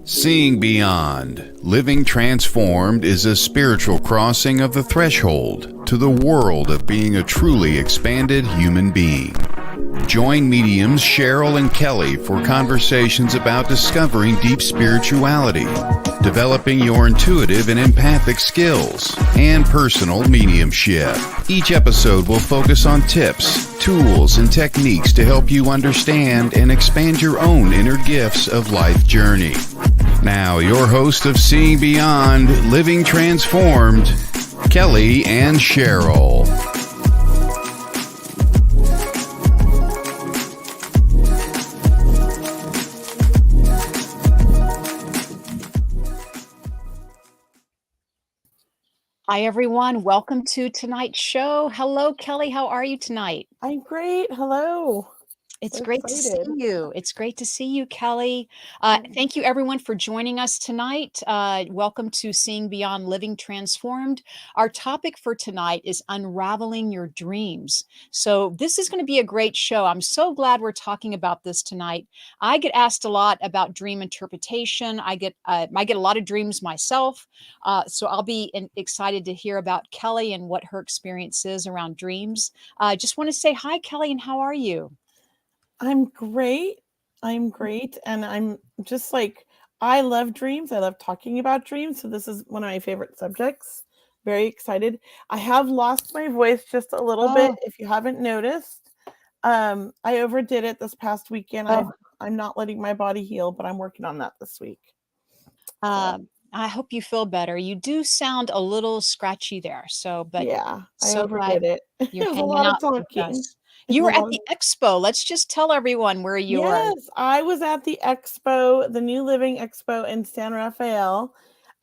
Seeing Beyond, Living Transformed is a spiritual crossing of the threshold to the world of being a truly expanded human being. Join mediums Cheryl and Kelley for conversations about discovering deep spirituality, developing your intuitive and empathic skills, and personal mediumship. Each episode will focus on tips, tools, and techniques to help you understand and expand your own inner gifts of life journey. Now, your host of Seeing Beyond, Living Transformed, Kelley and Cheryl. Hi, everyone. Welcome to tonight's show. Hello, Kelley. How are you tonight? I'm great. Hello. It's So great to see excited. you. It's great to see you, Kelley. Thank you, everyone, for joining us tonight. Welcome to Seeing Beyond Living Transformed. Our topic for tonight is unraveling your dreams. So this is going to be a great show. I'm so glad we're talking about this tonight. I get asked a lot about dream interpretation. I get a lot of dreams myself. So I'll be excited to hear about Kelley and what her experience is around dreams. Just want to say hi, Kelley, and how are you? I'm great. And I'm just like, I love dreams. I love talking about dreams. So this is one of my favorite subjects. Very excited. I have lost my voice just a little bit. If you haven't noticed, I overdid it this past weekend. I'm not letting my body heal, but I'm working on that this week. I hope you feel better. You do sound a little scratchy there. But yeah, I so overdid it. You're It was a hanging lot of out with talking. us. You were at the expo. Let's just tell everyone where you were. Yes, I was at the expo, the New Living Expo in San Rafael.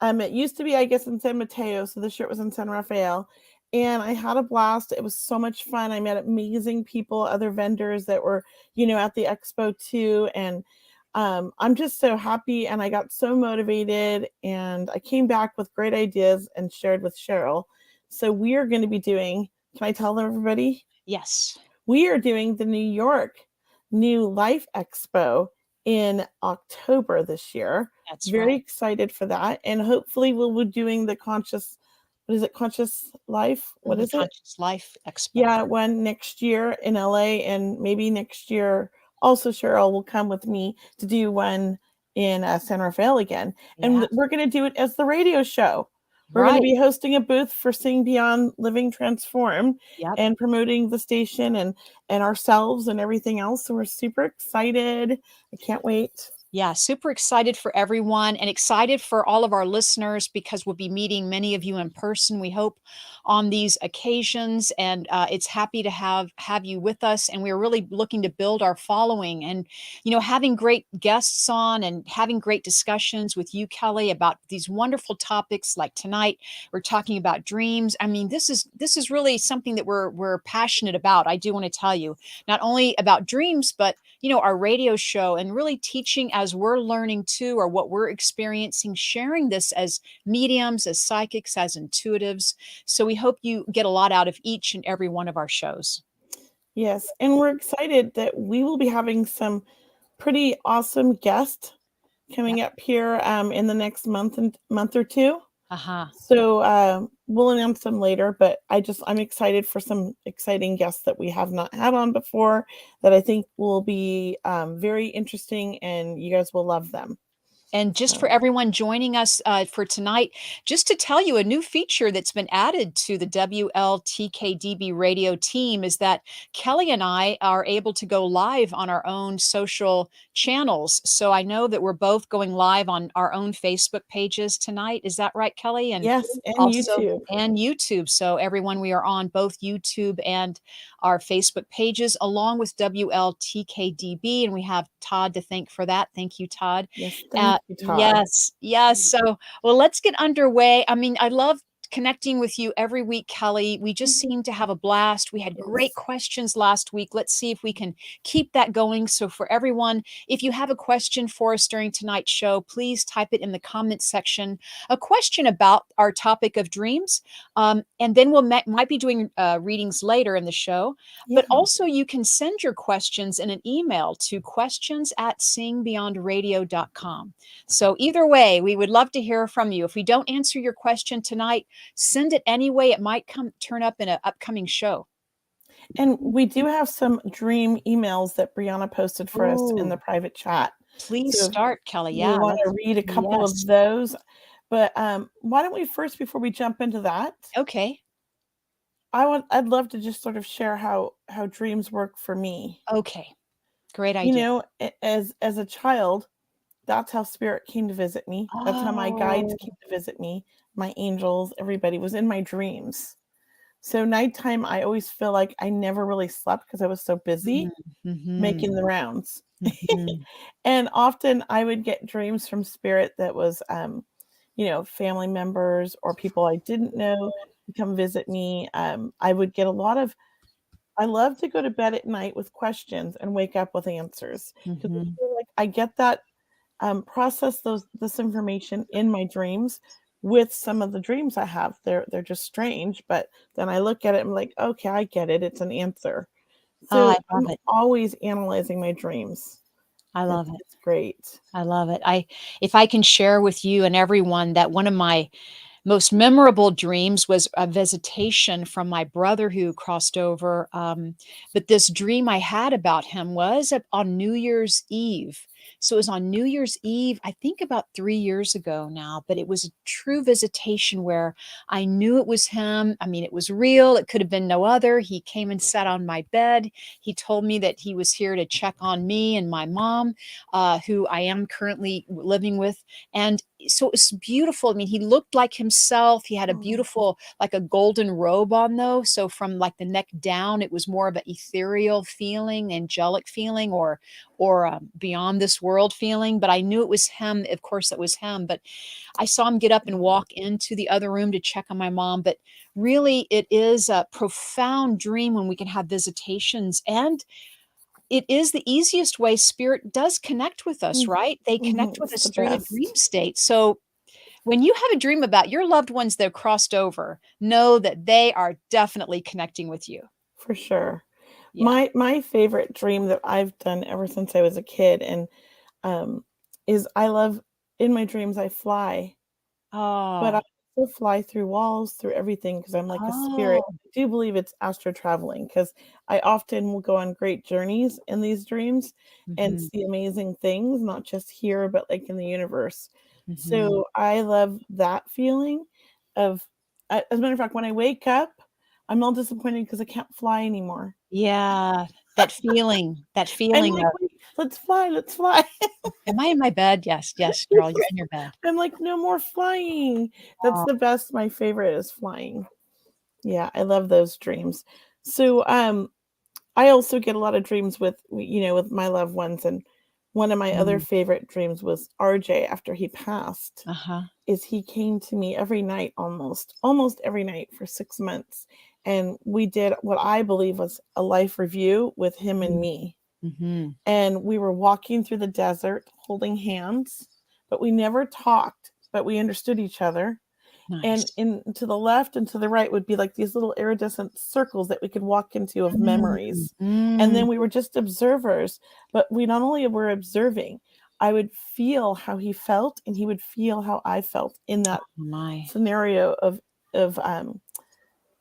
It used to be, I guess, in San Mateo, so this year it was in San Rafael. And I had a blast. It was so much fun. I met amazing people, other vendors that were, at the expo too. And I'm just so happy, and I got so motivated, and I came back with great ideas and shared with Cheryl. So we are going to be doing, can I tell everybody? Yes. We are doing the New York New Life Expo in October this year. That's very excited for that. And hopefully we'll be doing the Conscious Life? What is it? Conscious Life Expo. Yeah, one next year in LA, and maybe next year also Cheryl will come with me to do one in San Rafael again. Yeah. And we're going to do it as the radio show. We're going to be hosting a booth for Seeing Beyond Living Transformed and promoting the station and ourselves and everything else. So we're super excited. I can't wait. Yeah, super excited for everyone, and excited for all of our listeners, because we'll be meeting many of you in person, we hope, on these occasions. And it's happy to have you with us. And we're really looking to build our following, and, having great guests on and having great discussions with you, Kelley, about these wonderful topics. Like tonight, we're talking about dreams. I mean, this is really something that we're passionate about. I do want to tell you, not only about dreams, but our radio show, and really teaching as we're learning too, or what we're experiencing, sharing this as mediums, as psychics, as intuitives. So we hope you get a lot out of each and every one of our shows. Yes. And we're excited that we will be having some pretty awesome guests coming up here in the next month or two. So we'll announce them later, but I'm excited for some exciting guests that we have not had on before, that I think will be very interesting, and you guys will love them. And just for everyone joining us for tonight, just to tell you, a new feature that's been added to the wltkdb radio team is that Kelley and I are able to go live on our own social channels. So I know that we're both going live on our own Facebook pages tonight. Is that right, Kelley? And yes, and also YouTube. And YouTube. So everyone, we are on both YouTube and our Facebook pages, along with wltkdb. And we have Todd to thank for that. Thank you, Todd. Yes, thank you, Todd. Yes. So, well, let's get underway. I mean, I love connecting with you every week, Kelley. We just seem to have a blast. We had great Yes. questions last week. Let's see if we can keep that going. So for everyone, if you have a question for us during tonight's show, please type it in the comments section. A question about our topic of dreams. And then we'll might be doing readings later in the show. Yeah. But also you can send your questions in an email to questions@singbeyondradio.com. So either way, we would love to hear from you. If we don't answer your question tonight, send it anyway. It might turn up in an upcoming show. And we do have some dream emails that Brianna posted for us in the Ooh, private chat. please So if start, Kelley. you Yeah, want to read a couple yes. of those, but why don't we first, before we jump into that, Okay. I'd love to just sort of share how dreams work for me. Okay. Great You idea. know, as a child, that's how spirit came to visit me. That's how my guides Oh. came to visit me. My angels, everybody was in my dreams. So nighttime, I always feel like I never really slept because I was so busy Mm-hmm. making the rounds. Mm-hmm. And often I would get dreams from spirit that was, family members or people I didn't know to come visit me. I would get a lot of, I love to go to bed at night with questions and wake up with answers because I Mm-hmm. feel like I get that, process this information in my dreams with some of the dreams I have. They're just strange, but then I look at it and I'm like, okay, I get it. It's an answer. Oh, I So love I'm it. always analyzing my dreams. I love it. It's great. I love it. If I can share with you and everyone that one of my most memorable dreams was a visitation from my brother who crossed over. But this dream I had about him was on New Year's Eve. So it was on New Year's Eve, I think about 3 years ago now, but it was a true visitation where I knew it was him. I mean, it was real. It could have been no other. He came and sat on my bed. He told me that he was here to check on me and my mom, who I am currently living with. And so it was beautiful. I mean, he looked like himself. He had a Oh, beautiful, like a golden robe on, though. So from like the neck down, it was more of an ethereal feeling, angelic feeling, or beyond this world feeling. But I knew it was him. Of course, it was him. But I saw him get up and walk into the other room to check on my mom. But really, it is a profound dream when we can have visitations, and it is the easiest way spirit does connect with us, right? They connect with it's us the through the dream best state. So when you have a dream about your loved ones that have crossed over, know that they are definitely connecting with you. for sure. Yeah. My favorite dream that I've done ever since I was a kid, and um, is I love, in my dreams I fly. But I Oh, also fly through walls, through everything, because 'cause I'm like a spirit. oh. I do believe it's astro traveling because I often will go on great journeys in these dreams and Mhm, see amazing things, not just here, but, like, in the universe. mhm. So, I love that feeling of, as a matter of fact, when I wake up, I'm all disappointed because I can't fly anymore. Yeah, that I'm feeling like, of, "Wait, let's fly, let's fly." "Am I in my bed?" Yes, yes, girl, you're in your bed. I'm like, "No more flying." That's Oh, the best. My favorite is flying. Yeah, I love those dreams. So, I also get a lot of dreams with, with my loved ones, and one of my other mm, favorite dreams was RJ after he passed, uh-huh. is he came to me every night, almost every night for 6 months, and we did what I believe was a life review with him and Mm, me, mhm. and we were walking through the desert holding hands, but we never talked, but we understood each other, and Nice. to the left and to the right would be like these little iridescent circles that we could walk into of Mm, memories. And mm. then we were just observers, but we not only were observing, I would feel how he felt and he would feel how I felt in that Oh my. scenario of um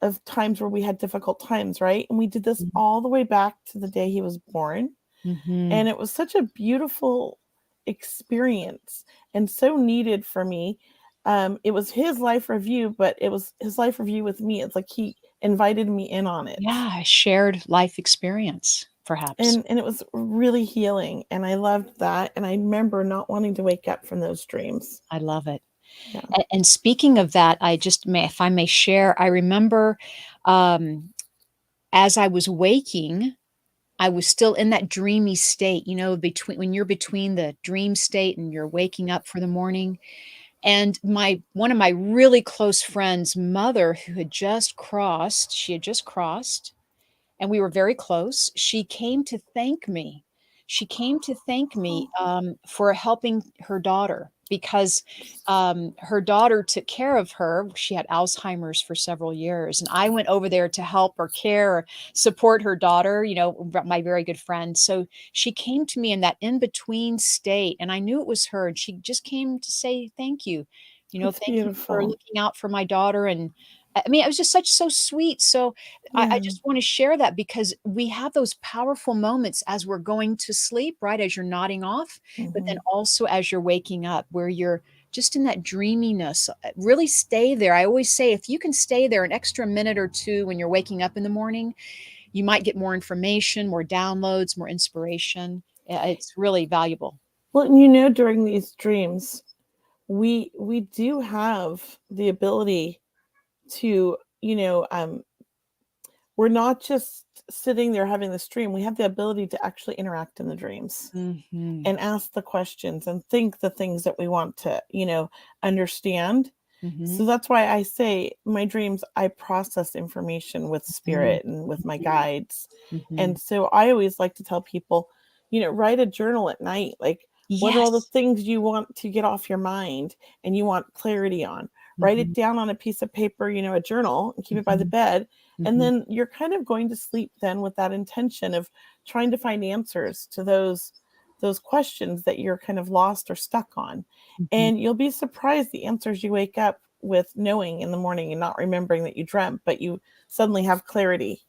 of times where we had difficult times, right? And we did this Mm, all the way back to the day he was born. mhm. And it was such a beautiful experience and so needed for me. It was his life review, but it was his life review with me. It's like he invited me in on it. Yeah, a shared life experience, perhaps. And it was really healing, and I loved that, and I remember not wanting to wake up from those dreams. I love it. Yeah. And speaking of that, I just may if I may share, I remember, um, as I was waking, I was still in that dreamy state, between when you're between the dream state and you're waking up for the morning. And one of my really close friends' mother, who had just crossed, and we were very close. She came to thank me. She came to thank me for helping her daughter, because her daughter took care of her. She had Alzheimer's for several years, and I went over there to help or care or support her daughter, my very good friend. So she came to me in that in between state, and I knew it was her. And she just came to say thank you. It's Thank you for beautiful. looking out for my daughter. And I mean, it was just so sweet. So I Yeah. just want to share that, because we have those powerful moments as we're going to sleep, right? As you're nodding off, but then Mhm. also as you're waking up, where you're just in that dreaminess. Really stay there. I always say, if you can stay there an extra minute or two when you're waking up in the morning, you might get more information, more downloads, more inspiration. It's really valuable. Well, during these dreams, we do have the ability to, we're not just sitting there having this dream. We have the ability to actually interact in the dreams Hmm. and ask the questions and think the things that we want to, understand. So Hmm. that's why I say my dreams, I process information with Hmm. spirit and with my guides. Hmm. And so I always like to tell people, write a journal at night. Like, what are all the Yes. things you want to get off your mind and you want clarity on? Write it Hmm. down on a piece of paper, a journal, and keep it by the Hmm. bed. And Hmm. then you're kind of going to sleep then with that intention of trying to find answers to those questions that you're kind of lost or stuck on. Hmm. And you'll be surprised the answers you wake up with knowing in the morning and not remembering that you dreamt, but you suddenly have clarity.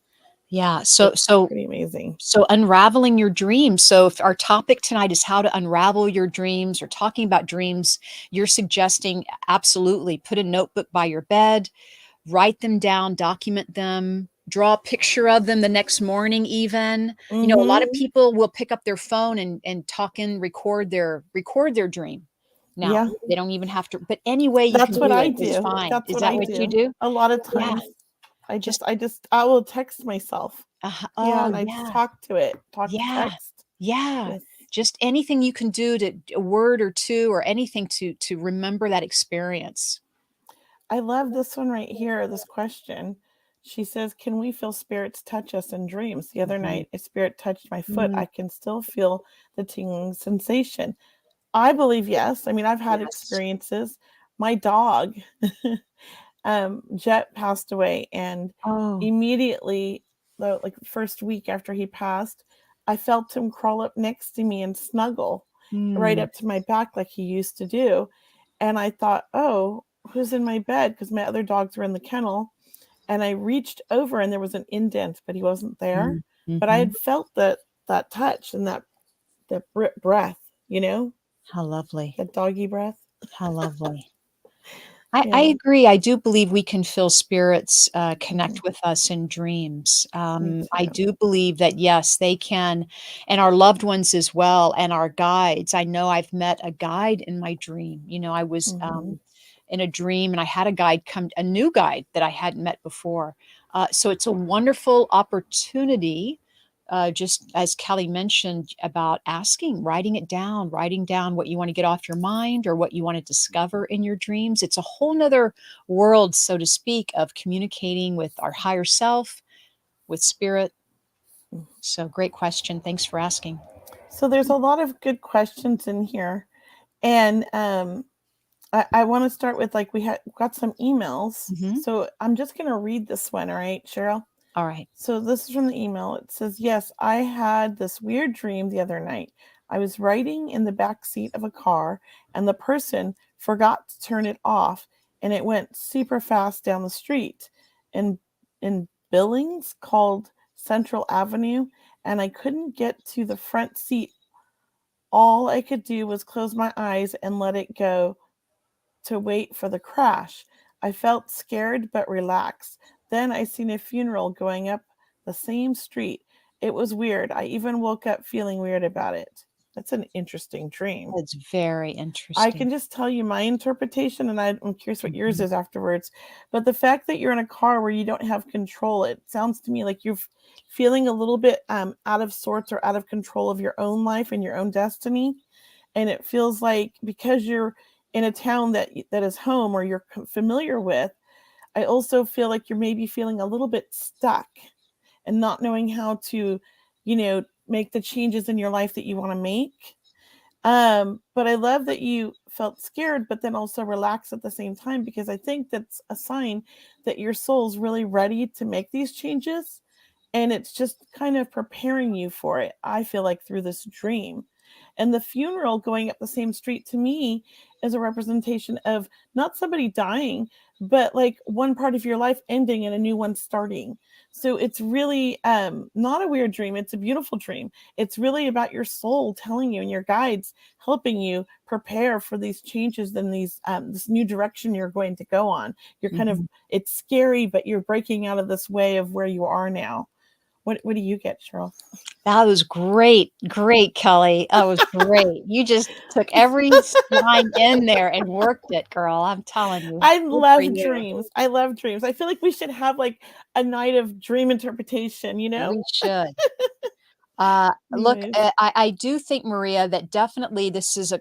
Yeah. So, It's so pretty amazing. So, unraveling your dreams. So, if our topic tonight is how to unravel your dreams, or talking about dreams, you're suggesting absolutely put a notebook by your bed, write them down, document them, draw a picture of them the next morning, even. A lot of Mm-hmm. people will pick up their phone and record their dream. Now, Yeah, they don't even have to, but any way you can that's what do I it is do. fine. That's Is what that I what you do. do? A lot of Yeah. times Just, I will text myself. Yeah, oh, and I just yeah. talk to it, talk to Yeah. text. Yeah. Yes. Just anything you can do, to a word or two, or anything to remember that experience. I love this one right here, this question. She says, "Can we feel spirits touch us in dreams? The other Mhm. night, a spirit touched my foot. Mm, I can still feel the tingling sensation." I believe yes. I mean, I've had yes. experiences. My dog, Jet, passed away, and Oh. immediately, the like first week after he passed, I felt him crawl up next to me and snuggle right Mm, up to my back like he used to do. And I thought, oh, who's in my bed? Because my other dogs were in the kennel. And I reached over and there was an indent, but he wasn't there. mm, But I mhm. had felt that touch and that breath, How lovely. that doggy breath. How lovely. I Yeah, agree. I do believe we can feel spirits mhm, connect with us in dreams. me I too. do believe that, yes, they can, and our loved ones as well, and our guides. I know I've met a guide in my dream. I was Mhm. in a dream, and I had a new guide that I hadn't met before. So it's a wonderful opportunity, just as Kelly mentioned, about writing down what you want to get off your mind, or what you want to discover in your dreams. It's a whole nother world, so to speak, of communicating with our higher self, with spirit. So, great question. Thanks for asking. So there's a lot of good questions in here. And I want to start with, like, we had got some emails. Hmm. So I'm just going to read this one. All right, Cheryl. All right. So this is from the email. It says, "Yes, I had this weird dream the other night. I was riding in the back seat of a car and the person forgot to turn it off and it went super fast down the street in Billings called Central Avenue, and I couldn't get to the front seat. All I could do was close my eyes and let it go to wait for the crash. I felt scared but relaxed. Then I seen a funeral going up the same street. It was weird. I even woke up feeling weird about it." That's an interesting dream. That's very I interesting. can just tell you my interpretation, and I'm curious what yours Mhm. is afterwards. But the fact that you're in a car where you don't have control, it sounds to me like you're feeling a little bit out of sorts or out of control of your own life and your own destiny. And it feels like, because you're in a town that is home or you're familiar with, I also feel like you're maybe feeling a little bit stuck and not knowing how to, make the changes in your life that you want to make. But I love that you felt scared, but then also relaxed at the same time, because I think that's a sign that your soul's really ready to make these changes. And it's just kind of preparing you for it, I feel like, through this dream. And the funeral going up the same street to me is a representation of not somebody dying, but like one part of your life ending and a new one starting. So it's really not a weird dream. It's a beautiful dream. It's really about your soul telling you and your guides helping you prepare for these changes and this new direction you're going to go on. You're kind of, it's scary, but you're breaking out of this way of where you are now. What do you get, Cheryl? That was great. Great, Kelley. That was great. You just took every line in there and worked it, girl. I'm telling you. I Good for love you. dreams. I love dreams. I feel like we should have like a night of dream interpretation, We should. Look, Anyways. I do think, Maria, that definitely this is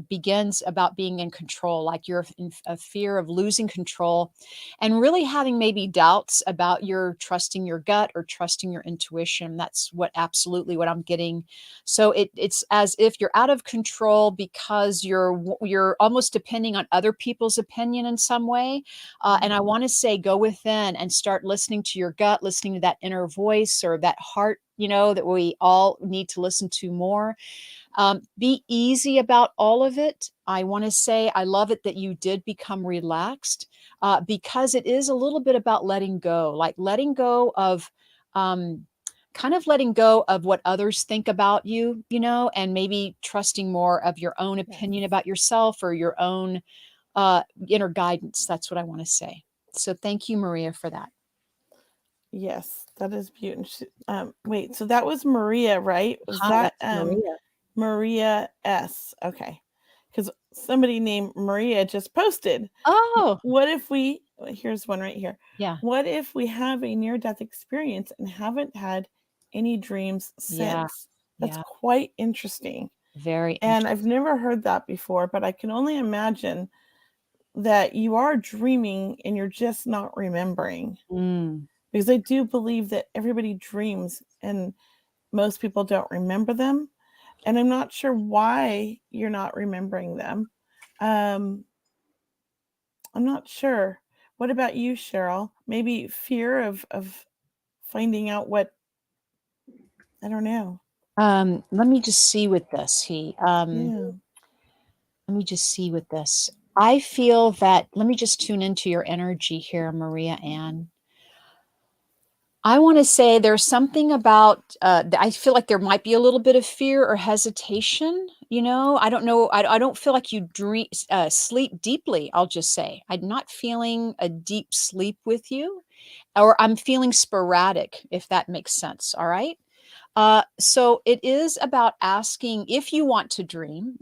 begins about being in control, like you're in a fear of losing control and really having maybe doubts about your trusting your gut or trusting your intuition. That's absolutely what I'm getting. So it's as if you're out of control because you're almost depending on other people's opinion in some way. And I want to say, go within and start listening to your gut, listening to that inner voice or that heart, that we all need to listen to more. Be easy about all of it. I want to say I love it that you did become relaxed because it is a little bit about letting go, like letting go of kind of letting go of what others think about you, and maybe trusting more of your own opinion about yourself or your own inner guidance. That's what I want to say. So thank you, Maria, for that. Yes, that is beautiful. Wait, so that was Maria, right? Was that Maria? Maria S? Okay, because somebody named Maria just posted. Oh, what if we? Here's one right here. Yeah. What if we have a near-death experience and haven't had any dreams Yeah. since? That's quite interesting. Very interesting. And I've never heard that before, but I can only imagine that you are dreaming and you're just not remembering. Because I do believe that everybody dreams and most people don't remember them. And I'm not sure why you're not remembering them. I'm not sure. What about you, Cheryl? Maybe fear of finding out what, I don't know. Let me just see with this. Let me just see with this. I feel that, let me just tune into your energy here, Maria Ann. I want to say there's something about, I feel like there might be a little bit of fear or hesitation. I don't know. I don't feel like you sleep deeply. I'll just say I'm not feeling a deep sleep with you, or I'm feeling sporadic, if that makes sense. All right. So it is about asking if you want to dream.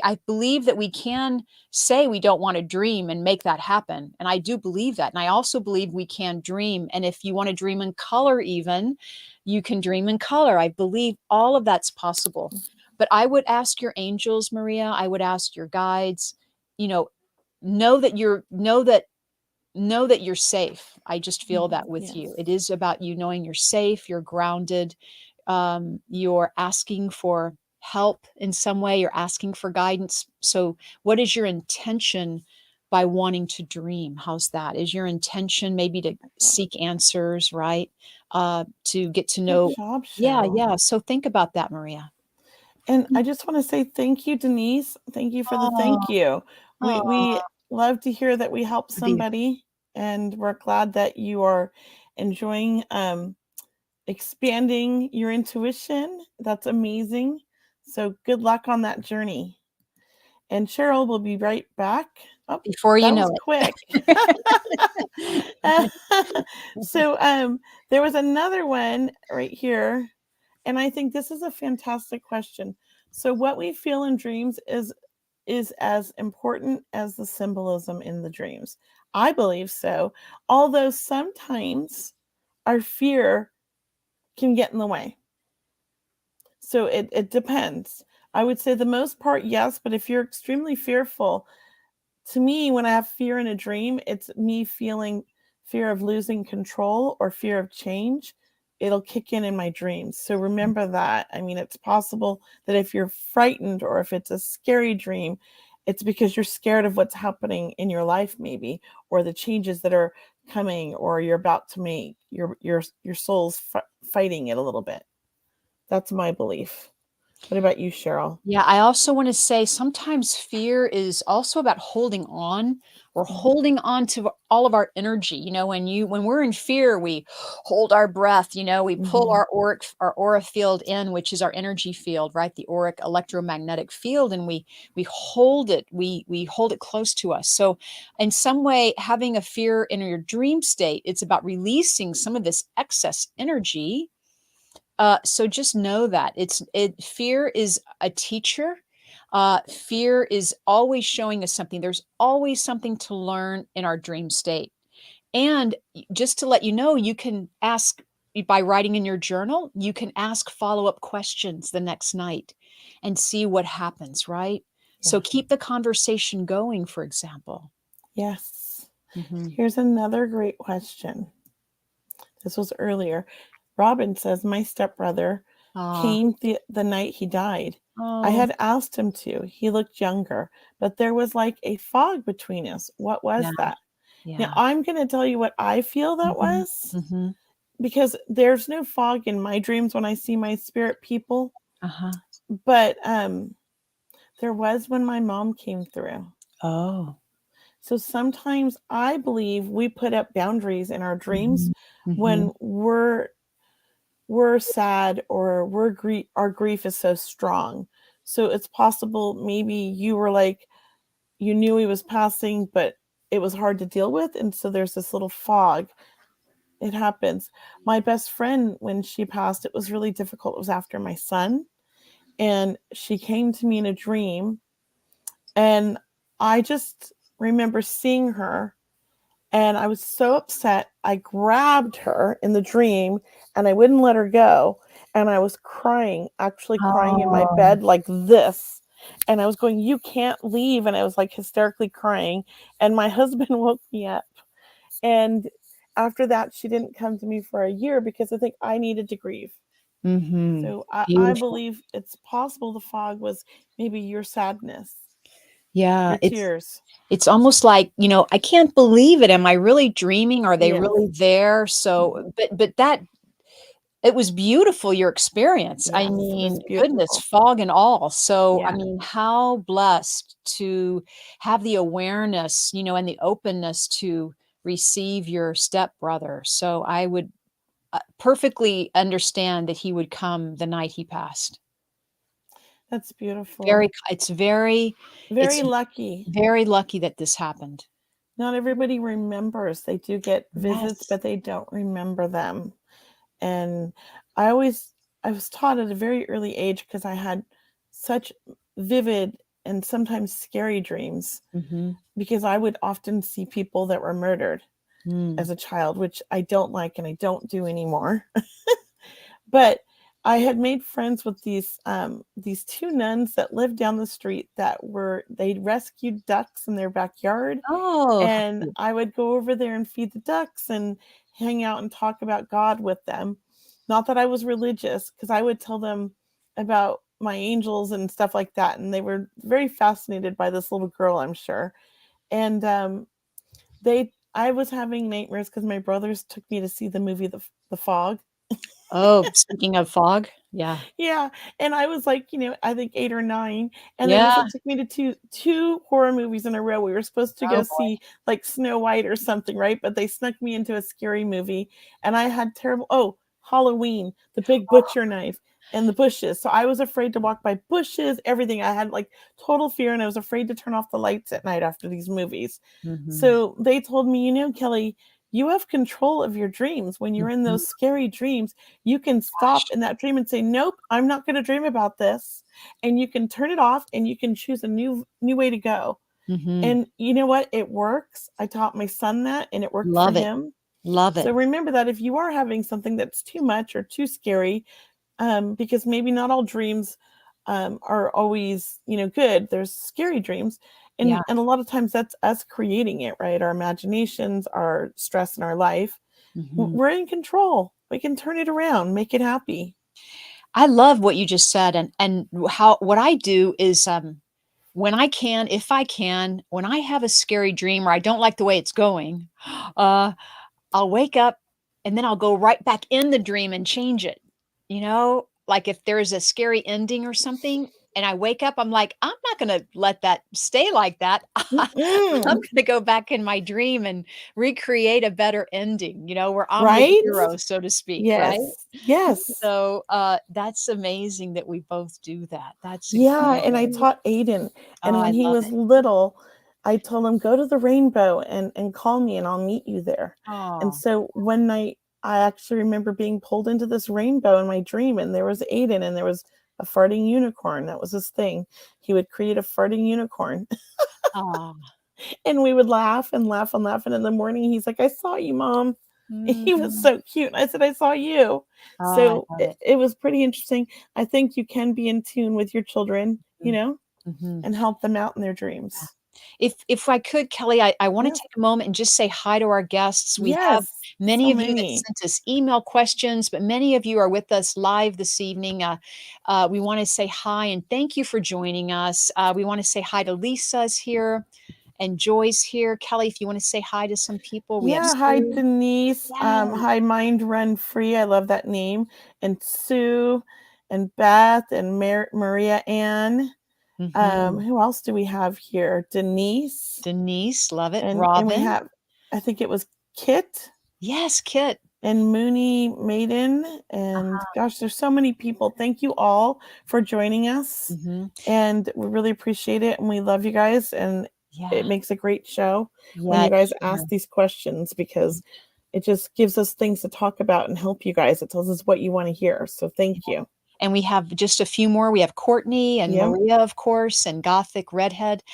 I believe that we can say we don't want to dream and make that happen. And I do believe that. And I also believe we can dream. And if you want to dream in color, even, you can dream in color. I believe all of that's possible. But I would ask your angels, Maria, I would ask your guides, know that you're safe. I just feel that with you. It is about you knowing you're safe, you're grounded, you're asking for help in some way, you're asking for guidance. So what is your intention by wanting to dream? How's that? Is your intention maybe to seek answers, right? To get to know. Good job, Cheryl. Yeah. So think about that, Maria. And I just want to say thank you, Denise. Thank you for the thank you. We love to hear that we helped somebody, and we're glad that you are enjoying expanding your intuition. That's amazing. So good luck on that journey. And Cheryl will be right back. Oh, before you know it. Quick. So there was another one right here. And I think this is a fantastic question. So what we feel in dreams is as important as the symbolism in the dreams. I believe so. Although sometimes our fear can get in the way. So it depends. I would say the most part, yes, but if you're extremely fearful, to me, when I have fear in a dream, it's me feeling fear of losing control or fear of change. It'll kick in my dreams. So remember that. I mean, it's possible that if you're frightened or if it's a scary dream, it's because you're scared of what's happening in your life, maybe, or the changes that are coming, or you're about to make. Your soul's fighting it a little bit. That's my belief. What about you, Cheryl? Yeah, I also want to say sometimes fear is also about holding on or holding on to all of our energy. When we're in fear, we hold our breath, we pull Mhm. our aura field in, which is our energy field, right? The auric electromagnetic field, and we hold it, we hold it close to us. So in some way, having a fear in your dream state, it's about releasing some of this excess energy. So just know that fear is a teacher. Fear is always showing us something. There's always something to learn in our dream state. And just to let you know, you can ask by writing in your journal, you can ask follow-up questions the next night and see what happens, right? So Yeah. keep the conversation going, for example. Yes. Mhm. Here's another great question. This was earlier. Robin says, my stepbrother Ah, came the night he died. I oh, had asked him to. He looked younger, but there was like a fog between us. What yeah, was that? Now, yeah. I'm going to tell you what I feel that Mhm, was, mhm. because there's no fog in my dreams when I see my spirit people, Uh-huh. but there was when my mom came through. Oh. So sometimes I believe we put up boundaries in our dreams Mhm, when mhm. we're sad, or our grief is so strong. So it's possible maybe you were like, you knew he was passing, but it was hard to deal with, and so there's this little fog. It happens. My best friend, when she passed, it was really difficult. It was after my son, and she came to me in a dream, and I just remember seeing her. And I was so upset. I grabbed her in the dream and I wouldn't let her go. And I was crying, actually crying in my Oh. bed like this. And I was going, you can't leave. And I was like hysterically crying. And my husband woke me up. And after that, she didn't come to me for a year because I think I needed to grieve. Mhm. So I Beautiful. believe it's possible the fog was maybe your sadness, Yeah, your tears. it's almost like, I can't believe it. Am I really dreaming? Are they Yes. really there? Mhm. So, but that it was beautiful, your experience. I Yes, it was mean, goodness, beautiful. fog and all. So, I Yeah. mean, how blessed to have the awareness, and the openness to receive your stepbrother. So I would perfectly understand that he would come the night he passed. That's beautiful. Very, it's Very lucky. very lucky that this happened. Not everybody remembers. They do get visits, Yes. but they don't remember them. And I always I was taught at a very early age, because I had such vivid and sometimes scary dreams, Mhm. because I would often see people that were murdered Mm. as a child, which I don't like and I don't do anymore. But I had made friends with these two nuns that lived down the street, they rescued ducks in their backyard, Oh, how and cute. I would go over there and feed the ducks and hang out and talk about God with them. Not that I was religious, because I would tell them about my angels and stuff like that, and they were very fascinated by this little girl, I'm sure. And they I was having nightmares because my brothers took me to see the movie The Fog. Oh, speaking of fog, yeah. Yeah, and I was like, I think 8 or 9, and they Yeah. also took me to two horror movies in a row. We were supposed to Oh, go boy. see, like, Snow White or something, right? But they snuck me into a scary movie, and I had Halloween, the big butcher knife and the bushes. So I was afraid to walk by bushes, everything. I had, like, total fear, and I was afraid to turn off the lights at night after these movies. Mhm. So they told me, Kelly, you have control of your dreams. When you're in Mhm. those scary dreams, you can stop Gosh. in that dream and say, nope, I'm not going to dream about this. And you can turn it off and you can choose a new way to go. Mhm. And you know what? It works. I taught my son that, and it worked for Love it. him. Love So it. remember that if you are having something that's too much or too scary, because maybe not all dreams are always, good. There's scary dreams. Yeah. And a lot of times that's us creating it, right? Our imaginations, our stress in our life. Mhm. We're in control. We can turn it around, make it happy. I love what you just said, and how what I do is, when I can, if I can, when I have a scary dream or I don't like the way it's going, uh, I'll wake up and then I'll go right back in the dream and change it. You know, like if there's a scary ending or something and I wake up, I'm like, I'm not going to let that stay like that. I'm Mm-mm. going to go back in my dream and recreate a better ending, where I'm the Right? hero, so to speak, right? Yes. Yes. So that's amazing that we both do that. That's Yeah, and I great. taught Aiden, Oh, and I when he love was it. little, I told him, "Go to the rainbow and call me, and I'll meet you there." And Oh, so one night, I actually remember being pulled into this rainbow in my dream, and there was Aiden, and there was a farting unicorn. That was his thing. He would create a farting unicorn, oh. and we would laugh and laugh and laugh. And in the morning, he's like, "I saw you, Mom." He was Mhm. so cute. And I said, "I saw you." Oh, I So love it, it. it was pretty interesting. I think you can be in tune with your children, Mm. Mhm. and help them out in their dreams. If I could, Kelly, I wanna Yes. take a moment and just say hi to our guests. We have Yes. many So of you that many. sent us email questions, but many of you are with us live this evening. We wanna say hi and thank you for joining us. We wanna say hi to Lisa's here and Joy's here. Kelly, if you wanna say hi to some people, we have Yeah. Hi, Sue. Denise. Yes. Hi, Mind Run Free. I love that name. And Sue and Beth and Maria Ann. Mhm. Who else do we have here? Denise. Denise, love it. And we Robin. have, I think it was Kit Yes, Kit. and Mooney Maiden. And gosh, there's so many people. Thank you all for joining us. Mhm. And we really appreciate it. And we love you guys. And Yeah. it makes a great show when Yeah, you it guys sure. ask these questions because it just gives us things to talk about and help you guys. It tells us what you want to hear. So thank you. And we have just a few more. We have Courtney and Yeah. Maria, of course, and Gothic Redhead.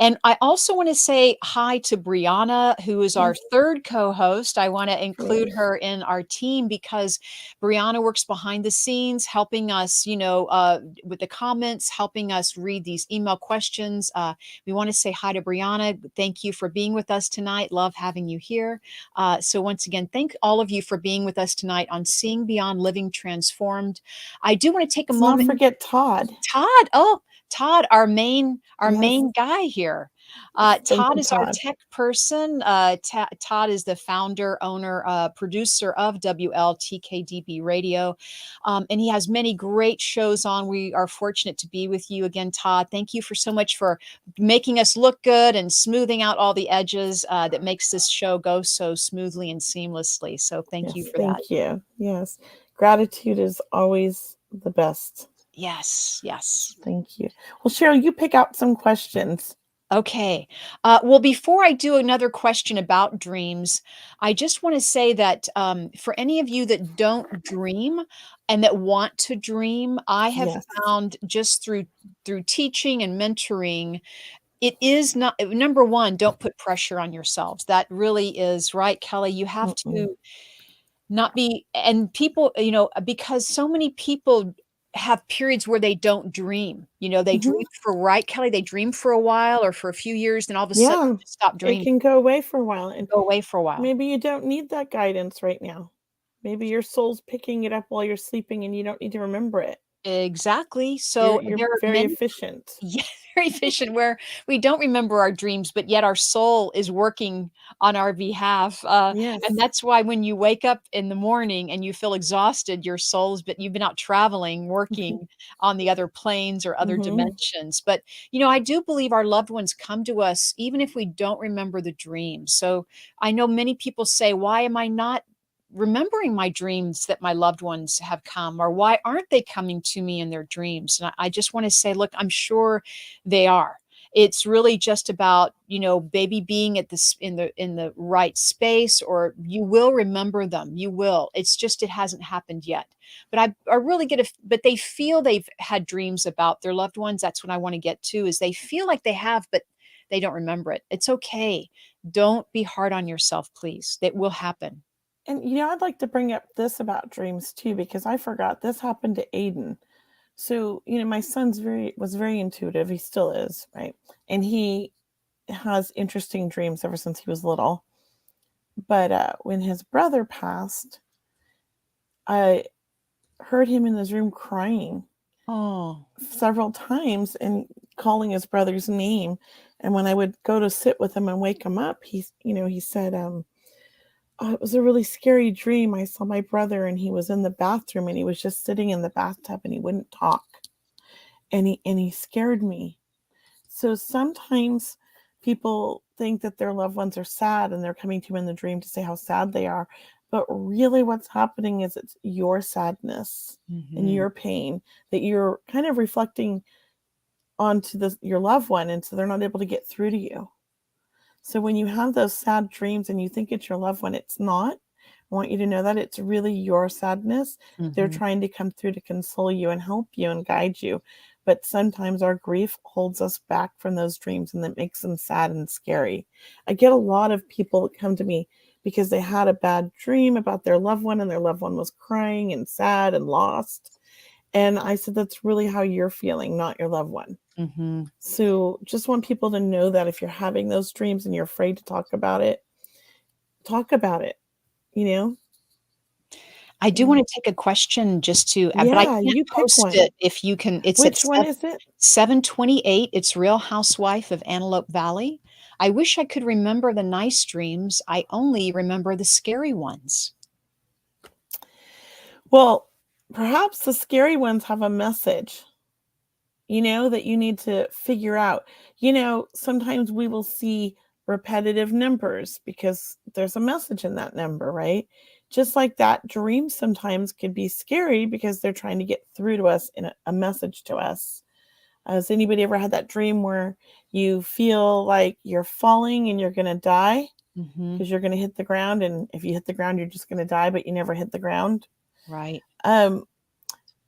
And I also want to say hi to Brianna, who is our Yes. third co-host. I want to include Yes. her in our team because Brianna works behind the scenes, helping us, with the comments, helping us read these email questions. We want to say hi to Brianna. Thank you for being with us tonight. Love having you here. So once again, thank all of you for being with us tonight on Seeing Beyond Living Transformed. I do want to take a Let's not moment. forget Todd. Todd, oh, Todd, our Yes. main guy here. Thank Todd you, is our Todd. tech person. Todd is the founder, owner, producer of wltkdb Radio, and he has many great shows on. We are fortunate to be with you again, Todd. Thank you for so much for making us look good and smoothing out all the edges that makes this show go so smoothly and seamlessly. So thank you Yes. for that. Thank you. Yes. Gratitude is always the best. Yes, yes. Thank you. Well, Cheryl, you pick out some questions. Okay. Well, before I do another question about dreams, I just want to say that for any of you that don't dream and that want to dream, I have Yes. found just through teaching and mentoring, it is not number one. Don't put pressure on yourselves. That really is right, Kelly. You have Mm-mm. to not be and people, because so many people have periods where they don't dream. They Mhm. dream for right, Kelly? They dream for a while or for a few years, then all of a sudden Yeah. they just stop It dreaming, can go away for a while, and go away for a while. maybe you don't need that guidance right now. Maybe your soul's picking it up while you're sleeping and you don't need to remember it. Exactly. You're So you're there are very many. efficient. Yeah, very efficient where we don't remember our dreams, but yet our soul is working on our behalf. And Yes. that's why when you wake up in the morning and you feel exhausted, your soul's but you've been out traveling, working on the other planes or other Mhm. dimensions. But I do believe our loved ones come to us even if we don't remember the dream. So I know many people say, "Why am I not remembering my dreams that my loved ones have come, or why aren't they coming to me in their dreams?" And I just want to say, look, I'm sure they are. It's really just about, baby being at this in the right space, or you will remember them. You will. It's just it hasn't happened yet. But I really get but they feel they've had dreams about their loved ones. That's what I want to get to is they feel like they have, but they don't remember it. It's okay. Don't be hard on yourself, please. That will happen. And I'd like to bring up this about dreams too, because I forgot this happened to Aiden. So, my son's was very intuitive. He still is, right? And he has interesting dreams ever since he was little. But when his brother passed, I heard him in his room crying Oh. several times and calling his brother's name. And when I would go to sit with him and wake him up, he said, "Oh, it was a really scary dream. I saw my brother and he was in the bathroom and he was just sitting in the bathtub and he wouldn't talk. And he scared me." So sometimes people think that their loved ones are sad and they're coming to you in the dream to say how sad they are. But really what's happening is it's your sadness and your pain that you're kind of reflecting onto your loved one. And so they're not able to get through to you. So when you have those sad dreams and you think it's your loved one, it's not. I want you to know that it's really your sadness. They're trying to come through to console you and help you and guide you. But sometimes our grief holds us back from those dreams and that makes them sad and scary. I get a lot of people that come to me because they had a bad dream about their loved one and their loved one was crying and sad and lost. And I said, that's really how you're feeling, not your loved one. So just want people to know that if you're having those dreams and you're afraid to talk about it, you know? I do want to take a question just to, but I Yeah, can't you pick post one. it if you can. It's at Which one is it? 728. It's Real Housewife of Antelope Valley. I wish I could remember the nice dreams. I only remember the scary ones. Well, perhaps the scary ones have a message, that you need to figure out. Sometimes we will see repetitive numbers because there's a message in that number, right? Just like that, dreams sometimes can be scary because they're trying to get through to us in a message to us. Has anybody ever had that dream where you feel like you're falling and you're going to die because you're going to hit the ground? And if you hit the ground, you're just going to die, but you never hit the ground. Right.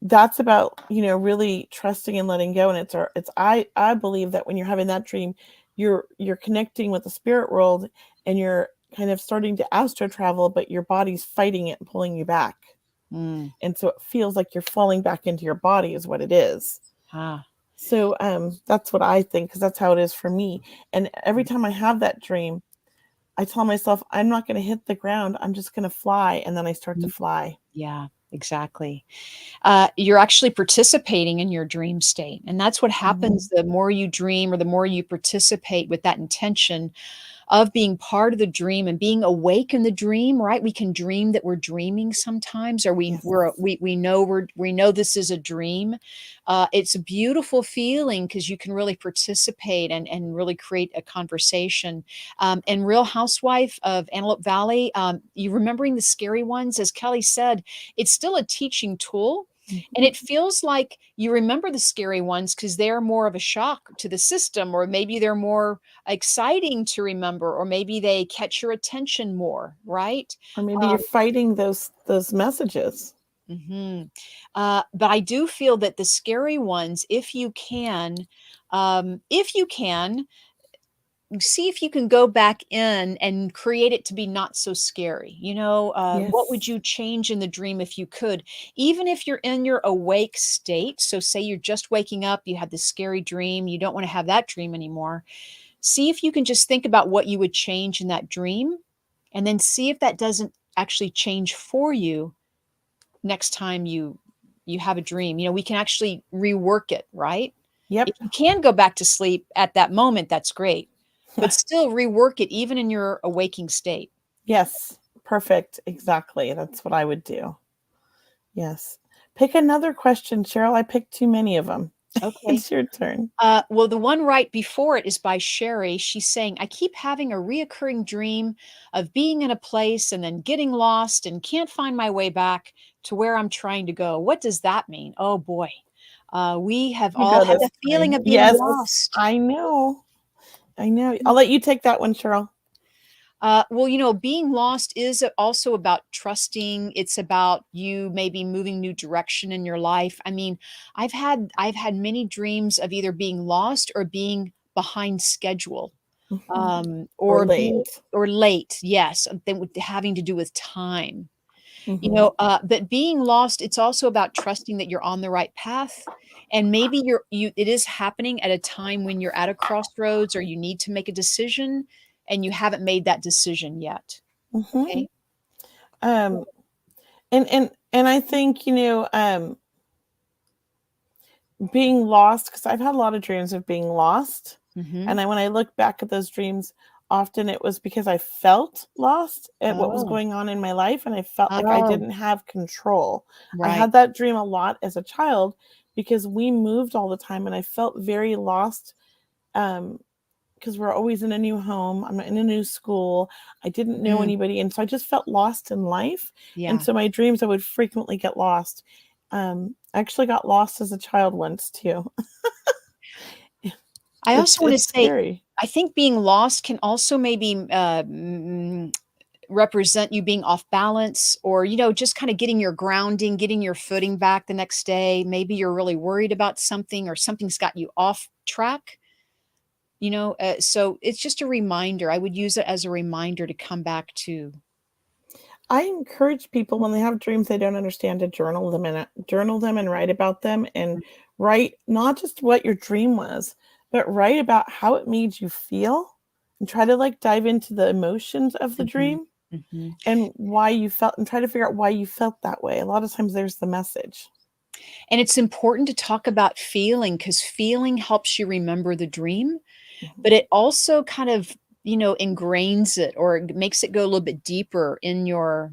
That's about, really trusting and letting go. And I believe that when you're having that dream, you're connecting with the spirit world and you're kind of starting to astro travel, but your body's fighting it and pulling you back. And so it feels like you're falling back into your body is what it is. So that's what I think, because that's how it is for me. And every time I have that dream, I tell myself, I'm not going to hit the ground. I'm just going to fly. And then I start to fly. Yeah, exactly. You're actually participating in your dream state. And that's what happens the more you dream or the more you participate with that intention of being part of the dream and being awake in the dream, right? We can dream that we're dreaming sometimes, or we know this is a dream. It's a beautiful feeling because you can really participate and really create a conversation. And Real Housewife of Antelope Valley, you remembering the scary ones, as Kelley said, it's still a teaching tool. And it feels like you remember the scary ones because they're more of a shock to the system, or maybe they're more exciting to remember, or maybe they catch your attention more, right? Or maybe you're fighting those messages. But I do feel that the scary ones, if you can, see if you can go back in and create it to be not so scary. What would Yes. you change in the dream if you could, even if you're in your awake state? So say you're just waking up, you had this scary dream, you don't want to have that dream anymore. See if you can just think about what you would change in that dream, and then see if that doesn't actually change for you next time you have a dream. We can actually rework it, right? Yep. If you can go back to sleep at that moment, that's great. But still rework it even in your awaking state. Yes. Perfect. Exactly. That's what I would do. Yes. Pick another question, Cheryl. I picked too many of them. Okay. It's your turn. Well, the one right before it is by Sherry. She's saying, I keep having a reoccurring dream of being in a place and then getting lost and can't find my way back to where I'm trying to go. What does that mean? Oh boy. We have You all know had this the feeling one. of being Yes. lost. I know. I'll let you take that one, Cheryl. Well, being lost is also about trusting. It's about you maybe moving new direction in your life. I mean, I've had many dreams of either being lost or being behind schedule, Or or being late. or late. Yes, something with having to do with time. Mhm. But being lost, it's also about trusting that you're on the right path And maybe it is happening at a time when you're at a crossroads or you need to make a decision and you haven't made that decision yet. Mhm. Okay. Um, and I think, being lost, because I've had a lot of dreams of being lost. Mm-hmm. And when I look back at those dreams, often it was because I felt lost at what was Oh, going on in my life, and I felt like I oh, didn't have control. I right. had that dream a lot as a child because we moved all the time, and I felt very lost. Because we're always in a new home, I'm in a new school, I didn't know Mm, anybody, and so I just felt lost in life. And yeah. so my dreams, I would frequently get lost. I actually got lost as a child once too. I It's also want to it's say, scary. I think being lost can also maybe represent you being off balance or, just kind of getting your grounding, getting your footing back the next day. Maybe you're really worried about something or something's got you off track. So it's just a reminder. I would use it as a reminder to come back to. I encourage people when they have dreams they don't understand to journal them and write about them, and write not just what your dream was, but write about how it made you feel, and try to like dive into the emotions of the Mhm, dream mhm. and why you felt, and try to figure out why you felt that way. A lot of times there's the message. And it's important to talk about feeling because feeling helps you remember the dream, Mhm. but it also kind of, ingrains it or makes it go a little bit deeper in your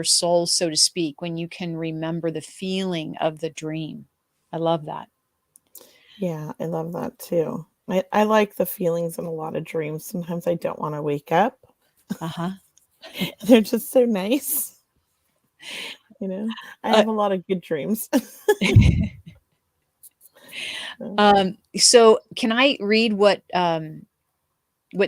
soul, so to speak, when you can remember the feeling of the dream. I love that. Yeah, I love that too. I like the feelings in a lot of dreams. Sometimes I don't want to wake up. Uh-huh. They're just so nice. You know, I Uh, have a lot of good dreams. So, so can I read what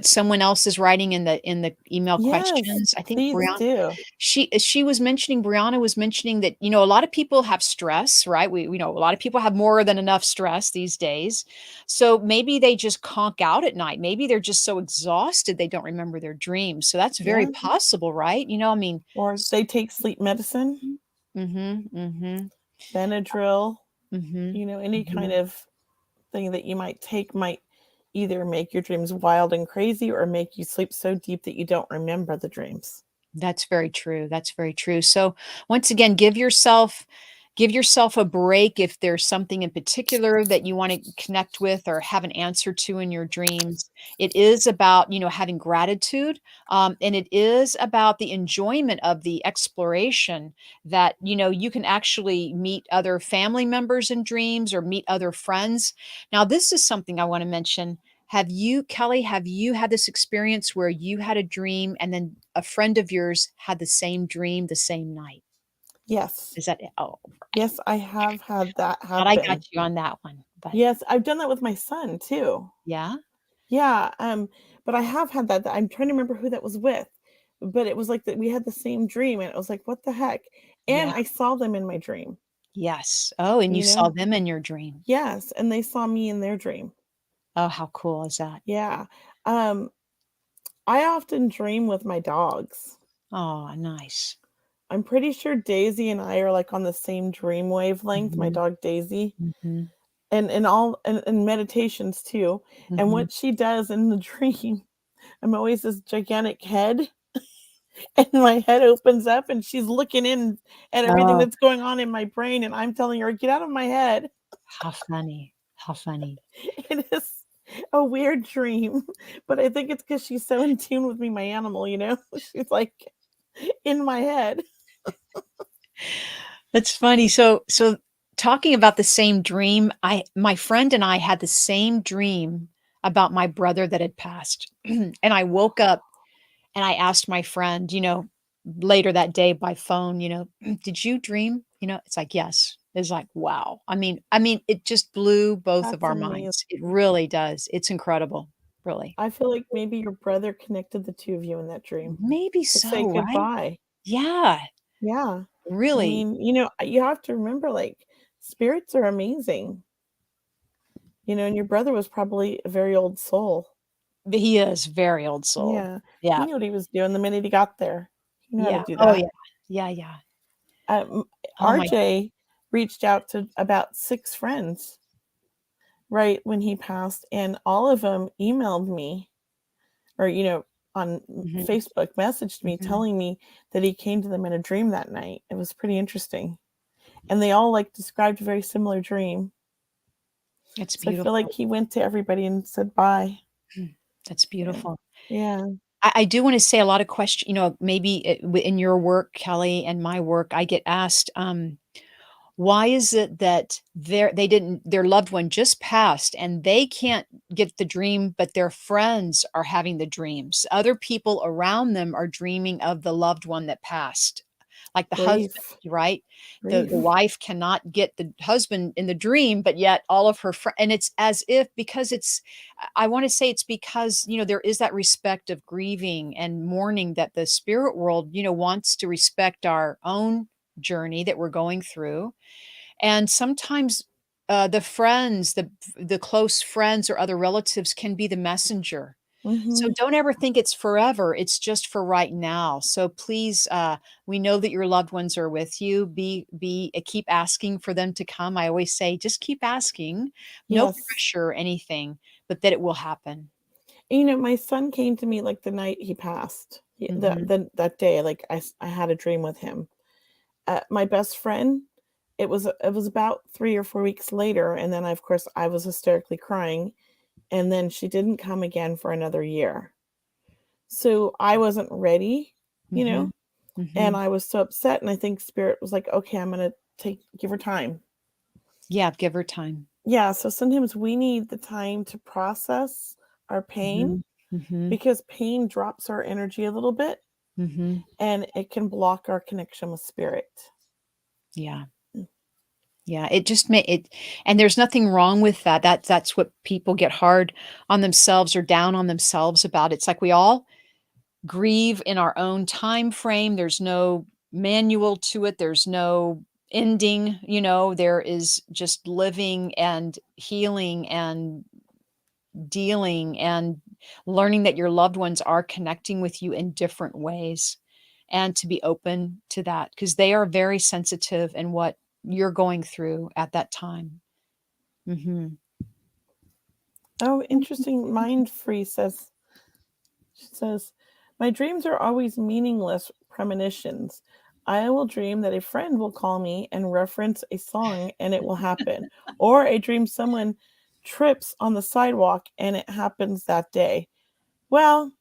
someone else is writing in the email yes, questions? I think please do. she was mentioning Brianna was mentioning that, a lot of people have stress, right? We know a lot of people have more than enough stress these days. So maybe they just conk out at night. Maybe they're just so exhausted they don't remember their dreams. So that's very Yeah. possible, right? I mean, Or they take sleep medicine, mhm, mhm, Benadryl, mhm, any kind mhm. of thing that you might take might either make your dreams wild and crazy or make you sleep so deep that you don't remember the dreams. That's very true. That's very true. So once again, give yourself a break if there's something in particular that you want to connect with or have an answer to in your dreams. It is about, having gratitude. And it is about the enjoyment of the exploration that, you can actually meet other family members in dreams or meet other friends. Now, this is something I want to mention. Kelly, have you had this experience where you had a dream and then a friend of yours had the same dream the same night? Yes. Is that it? Oh, right. Yes, I have had that Thought I got happen. you on that one, but Yes, I've done that with my son too. yeah? Yeah, but I have had that. I'm trying to remember who that was with, but it was like that we had the same dream, and it was like, what the heck? Yeah. And I saw them in my dream. Yes. Oh, and you You saw know, them in your dream. yes, and they saw me in their dream. Oh, how cool is that? Yeah. Um, I often dream with my dogs. Oh, nice. I'm pretty sure Daisy and I are like on the same dream wavelength, my Mhm, dog Daisy, mhm, and all and meditations too. And mhm. what she does in the dream, I'm always this gigantic head, and my head opens up and she's looking in at everything Oh, that's going on in my brain, and I'm telling her, "Get out of my head." how funny. How funny. It is a weird dream, but I think it's because she's so in tune with me, my animal, She's like in my head. That's funny. So talking about the same dream, my friend and I had the same dream about my brother that had passed. And I woke up and I asked my friend, later that day by phone, "Did you dream?" It's like, "Yes." It's like, wow. I mean, it just blew both of That's our amazing. minds. It really does. It's incredible, really. I feel like maybe your brother connected the 2 of you in that dream Maybe to say so, right? goodbye. Yeah, Yeah. I really. mean, you have to remember, like, spirits are amazing, and your brother was probably a very old soul. But he is very old soul. Yeah. He Yeah, knew what he was doing the minute he got there. He knew how to yeah. do Oh, that. yeah. Yeah, yeah. Um, Oh my RJ reached out to about 6 friends right when he passed, and all of them emailed me or, on Mhm, Facebook messaged me mhm. telling me that he came to them in a dream that night. It was pretty interesting. And they all like described a very similar dream. It's So I feel like beautiful. he went to everybody and said bye. Mm, that's Yeah. beautiful. Yeah. I do want to say a lot of question, maybe in your work, Kelly, and my work, I get asked, why is it that their loved one just passed and they can't get the dream, but their friends are having the dreams? Other people around them are dreaming of the loved one that passed, like the husband, Grief. right? The Grief. wife cannot get the husband in the dream, but yet all of her friends, and it's as if because I want to say it's because, there is that respect of grieving and mourning that the spirit world, wants to respect our own journey that we're going through. And sometimes the friends, the close friends or other relatives can be the messenger. So Mhm. don't ever think it's forever. It's just for right now. So please, we know that your loved ones are with you. Keep asking for them to come. I always say, just keep asking. No Yes. pressure or anything, but that it will happen. My son came to me like the night he passed. Mhm. That day, like I had a dream with him. My best friend, it was about 3 or 4 weeks later, and then of course I was hysterically crying, and then she didn't come again for another year. So I wasn't ready, you Mhm. know, and Mhm. I was so upset. And I think Spirit was like, okay, I'm gonna give her time. Yeah, give her time. Yeah. So sometimes we need the time to process our pain Mhm. Mhm. because pain drops our energy a little bit Mhm. and it can block our connection with Spirit. Yeah. Yeah, it just may it and there's nothing wrong with that. That's what people get hard on themselves or down on themselves about. It's like we all grieve in our own time frame. There's no manual to it. There's no ending, there is just living and healing and dealing and learning that your loved ones are connecting with you in different ways and to be open to that because they are very sensitive in what you're going through at that time. Mhm. Oh, interesting. Mind Free says, she says, my dreams are always meaningless premonitions. I will dream that a friend will call me and reference a song and it will happen. Or I dream someone trips on the sidewalk and it happens that day. Well,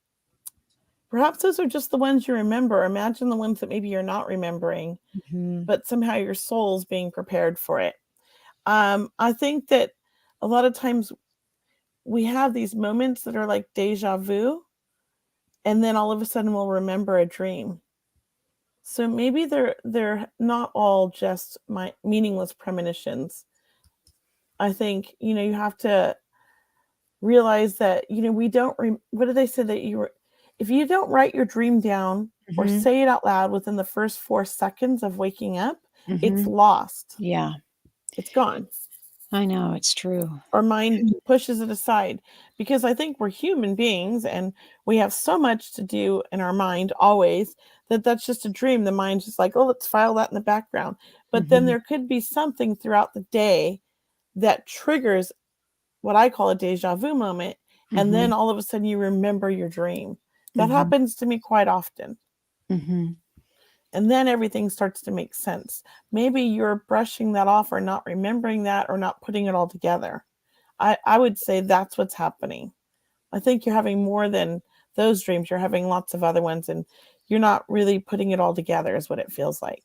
perhaps those are just the ones you remember. Imagine the ones that maybe you're not remembering, Mhm. but somehow your soul's being prepared for it. I think that a lot of times we have these moments that are like deja vu, and then all of a sudden we'll remember a dream. So maybe they're not all just my meaningless premonitions. I think you have to realize that we don't. What did they say that you were? If you don't write your dream down or Mhm. say it out loud within the first 4 seconds of waking up, it's Mhm. lost. Yeah, It's gone. I know, it's true. Our mind pushes it aside because I think we're human beings and we have so much to do in our mind always that that's just a dream. The mind's just like, oh, let's file that in the background. But then Mhm. there could be something throughout the day that triggers what I call a deja vu moment. And then Mhm. all of a sudden you remember your dream. That Mhm. happens to me quite often. Mhm. And then everything starts to make sense. Maybe you're brushing that off or not remembering that or not putting it all together. I would say that's what's happening. I think you're having more than those dreams. You're having lots of other ones, and you're not really putting it all together, is what it feels like.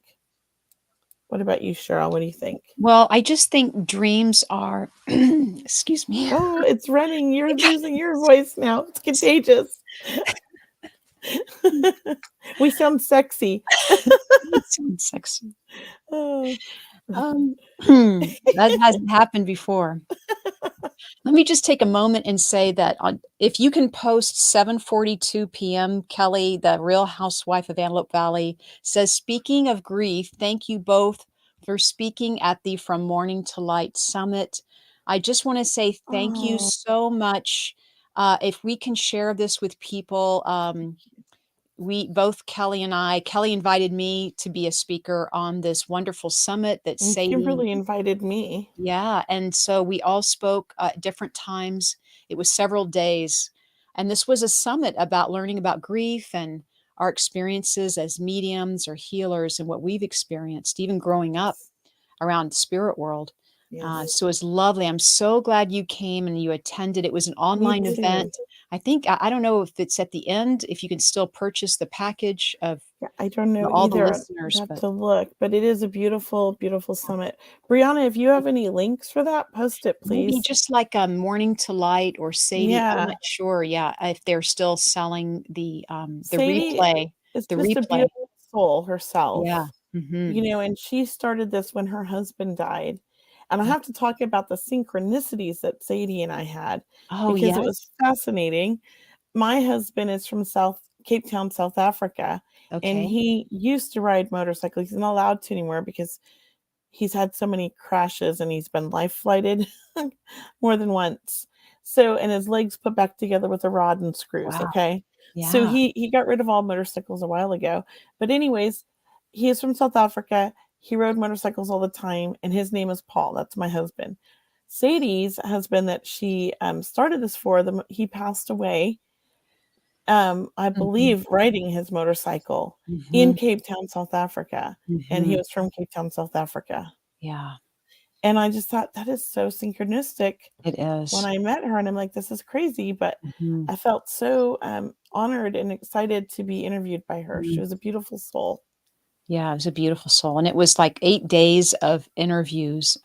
What about you, Cheryl? What do you think? Well, I just think dreams are excuse me. Oh, it's running. You're losing your voice now. It's contagious. We sound sexy. It sounds sexy. Oh. Um, that hasn't happened before. Let me just take a moment and say that if you can post 7:42 PM, Kelly, the Real Housewife of Antelope Valley, says, "Speaking of grief, thank you both for speaking at the From Morning to Light Summit." I just want to say thank you Oh, so much. If we can share this with people, we both, Kelley invited me to be a speaker on this wonderful summit that And Sadie, Kimberly invited me. yeah, and so we all spoke at different times. It was several days, and this was a summit about learning about grief and our experiences as mediums or healers and what we've experienced, even growing up around the spirit world. Yes. So it's lovely. I'm so glad you came and you attended. It was an Me online too. event. I think I don't know if it's at the end, if you can still purchase the package of Yeah, I don't know all the either. I'd listeners, have but to look, but it is a beautiful, beautiful summit. Brianna, if you have any links for that, post it, maybe please. just like Morning to Light or Sadie. I'm Yeah. not sure. Yeah, if they're still selling the Sadie replay, is the just a replay. beautiful soul Yeah. herself, Hmm. and she started this when her husband died. And I Yeah. have to talk about the synchronicities that Sadie and I had Oh, because it was yes. fascinating. My husband is from Cape Town, South Africa, and Okay. he used to ride motorcycles. He's not allowed to anymore because he's had so many crashes and he's been life flighted more than once. So, and his legs put back together with a rod and screws. Wow. Okay. So Yeah. he got rid of all motorcycles a while ago. But anyways, he is from South Africa. He rode motorcycles all the time, and his name is Paul. That's my husband. Sadie's husband that she started this for them, he passed away. I Hmm. believe riding his motorcycle in Hmm. Cape Town, South Africa, and he Hmm. was from Cape Town, South Africa. Yeah, And I just thought that is so synchronistic it when is. I met her, and I'm like, this is crazy, but Mhm. I felt so honored and excited to be interviewed by her. She Mhm. was a beautiful soul. Yeah, it was a beautiful soul, and it was like 8 days of interviews,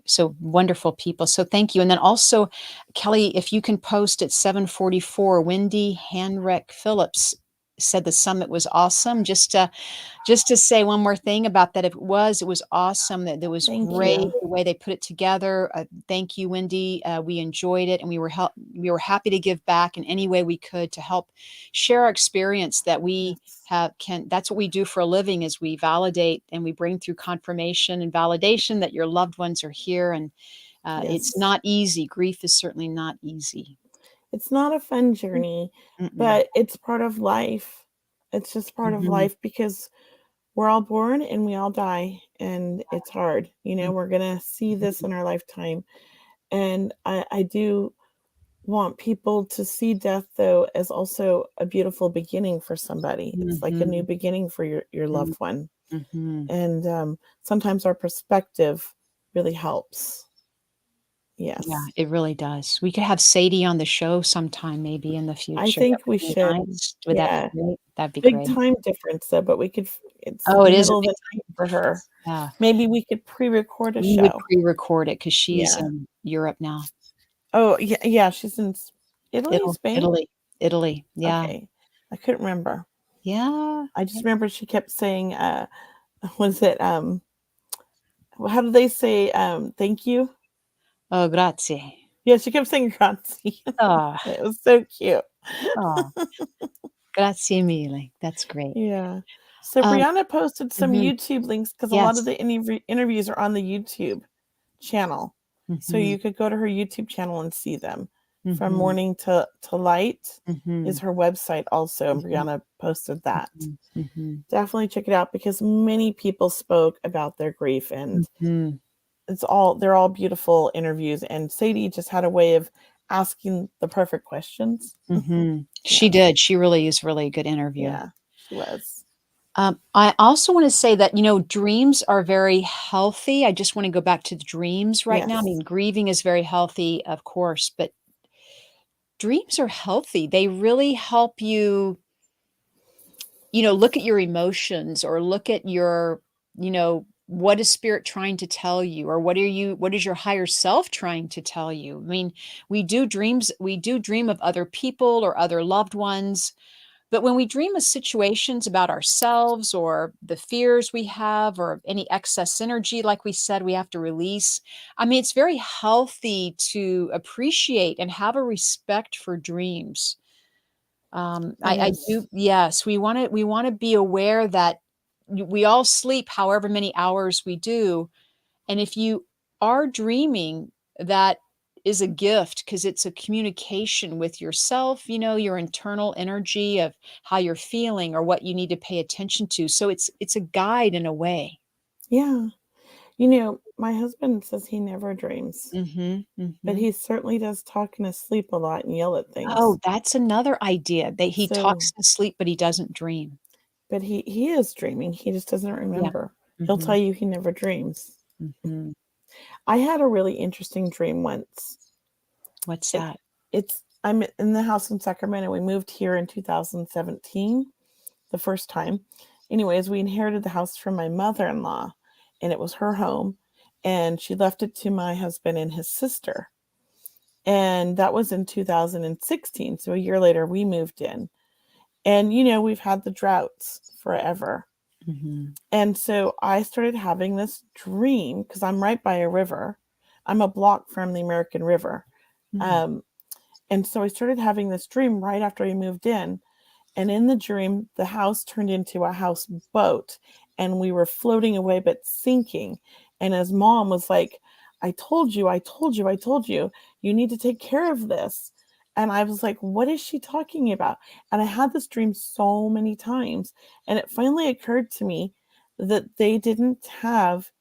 so wonderful people, so thank you, and then also, Kelley, if you can post at 7:44, Wendy Hanrick Phillips said the summit was awesome. Just to say one more thing about that, it was awesome, that was Thank great you. the way they put it together. Thank you, Wendy. We enjoyed it, and we were happy to give back in any way we could to help share our experience that we Yes. that's what we do for a living, is we validate and we bring through confirmation and validation that your loved ones are here, and it's Yes. not easy. Grief is certainly not easy. It's not a fun journey, Mm-mm. but it's part of life. It's just part of Mhm. life because we're all born and we all die, and it's hard. We're going to see this Mhm. in our lifetime. And I do want people to see death, though, as also a beautiful beginning for somebody. It's like a new Mhm. beginning for your Mhm. loved one. Mhm. And sometimes our perspective really helps. Yeah, Yes. it really does. We could have Sadie on the show sometime maybe in the I future. That think we would be should. nice. Would that be Yeah. great? That'd be Big great. time difference, though, but it's Oh, it is a middle of big the night for her. difference. Yeah. Maybe we could pre-record a We would show. pre-record it because she's Yeah. in Europe now. Oh, yeah, yeah, she's in Italy, Spain? Italy. Italy. Yeah. Okay. I couldn't remember. Yeah. I Yeah. just remember she kept saying, what is it? How do they say thank you? Oh, grazie. Yeah, she kept saying grazie. Oh, It was so cute. oh, grazie mille. That's great. Yeah. So Um, Brianna posted some mhm. YouTube links because a lot of Yes. the interviews are on the YouTube channel. So Mhm. you could go to her YouTube channel and see them. From Mhm. Morning to Light is Mhm. her website also, and Mhm. Brianna posted that. Mhm. Mhm. Definitely check it out because many people spoke about their grief, and Mhm. they're all beautiful interviews, and Sadie just had a way of asking the perfect questions. Mhm. She Yes. did. She really is really a good interview. Yeah, she was. I also want to say that, dreams are very healthy. I just want to go back to the dreams right now. I Yes. mean, grieving is very healthy, of course, but dreams are healthy. They really help you, look at your emotions, or look at your, what is spirit trying to tell you, or what is your higher self trying to tell you? I mean, we do dream of other people or other loved ones. But when we dream of situations about ourselves, or the fears we have, or any excess energy, like we said, we have to release. I mean, it's very healthy to appreciate and have a respect for dreams. I Yes. do, yes, we want to be aware that we all sleep however many hours we do. And if you are dreaming that is a gift because it's a communication with yourself, your internal energy of how you're feeling or what you need to pay attention to. So it's a guide in a way. Yeah. My husband says he never dreams, Mhm, but mhm. he certainly does talk in his sleep a lot and yell at Oh, things. that's another idea that he So, talks in sleep, but he doesn't dream. but he is dreaming. He just doesn't Yeah. remember. He'll tell Mhm, you he never dreams. mhm. I had a really interesting dream once. What's It that? it's I'm in the house in Sacramento. We moved here in 2017, the first time. Anyways, we inherited the house from my mother-in-law, and it was her home, and she left it to my husband and his sister. And that was in 2016. So a year later we moved in. And we've had the droughts forever. Mhm, And so I started having this dream because I'm right by a river. I'm a block from the American River. mm. Um, and so I started having this dream right after we moved in. And in the dream, the house turned into a houseboat and we were floating away but sinking. And his mom was like, I told you, I told you, I told you, you need to take care of this. And I was like, what is she talking about? And I had this dream so many times. And it finally occurred to me that they didn't have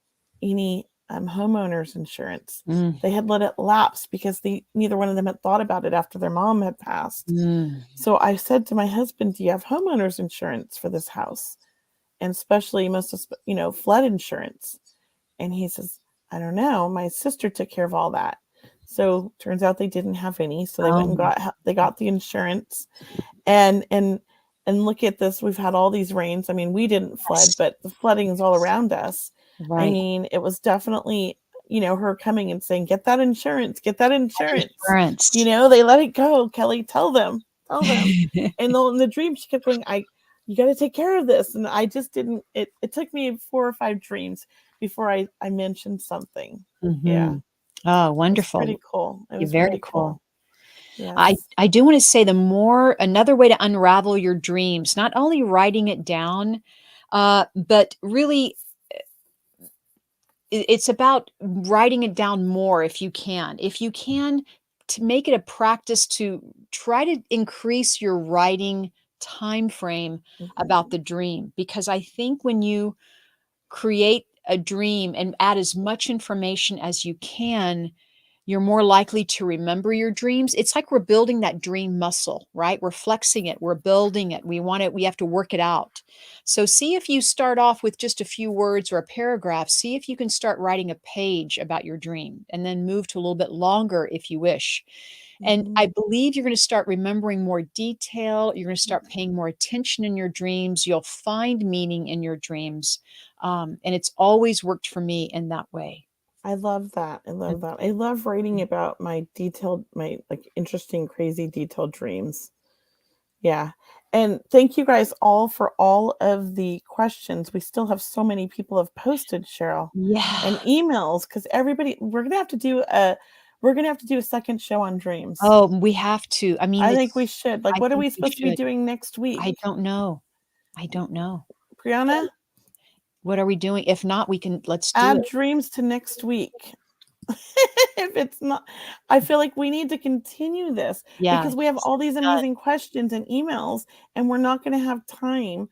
any homeowners insurance. Mm, They had let it lapse because neither one of them had thought about it after their mom had passed. mm. So I said to my husband, do you have homeowners insurance for this house? And especially flood insurance. And he says, I don't know. My sister took care of all that. So turns out they didn't have any. So they went and Oh, got the insurance. And look at this. We've had all these rains. I mean, we didn't flood, yes, but the flooding is all yes. around us. I Right. mean, it was definitely, her coming and saying, get that insurance, get that insurance. Insurance. They let it go. Kelly, tell them, tell them. And in the dream, she kept going, you got to take care of this. And I just didn't, it took me 4 or 5 dreams before I mentioned something. Yeah. Mhm. Oh, It was wonderful. pretty cool. It You're was very pretty cool. cool. I Yes. I do wanna say another way to unravel your dreams, not only writing it down, but really it's about writing it down more if you can. If you can, to make it a practice to try to increase your writing time frame about Mhm. the dream, because I think when you create a dream and add as much information as you can, you're more likely to remember your dreams. It's like we're building that dream muscle, right? We're flexing it, we're building it. We have to work it out. So see if you start off with just a few words or a paragraph. See if you can start writing a page about your dream and then move to a little bit longer if you wish. And I Mhm. believe you're going to start remembering more detail. You're going to start paying more attention in your dreams. You'll find meaning in your dreams. And it's always worked for me in that way. I love that. I love that. I love writing about my like interesting, crazy detailed dreams. Yeah. And thank you guys all for all of the questions. We still have so many people have posted, Cheryl, and Yeah. emails because we're gonna have to do a second show on dreams. Oh, we have to. I mean, I think we it's should. Like, I what are think we we supposed to be should. doing next week? I don't know. I don't know. Brianna, What are we doing? If not, let's do add it. dreams to next week. If it's not, I feel like we need to continue this Yeah, because we have yes, all these done. amazing questions and emails, and we're not going to have time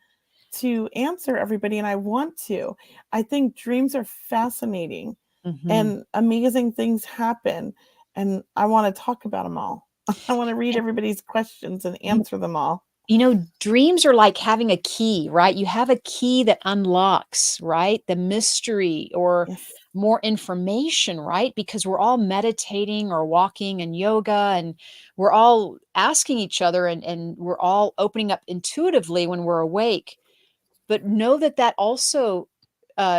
to answer everybody. And I want to. I think dreams are fascinating Mhm. and amazing things happen. And I want to talk about them all. I want to read And everybody's questions and you answer them all. dreams are like having a key, right? You have a key that unlocks, right? The mystery or Yes. more information, right? Because we're all meditating or walking and yoga, and we're all asking each other, and we're all opening up intuitively when we're awake. But know that that also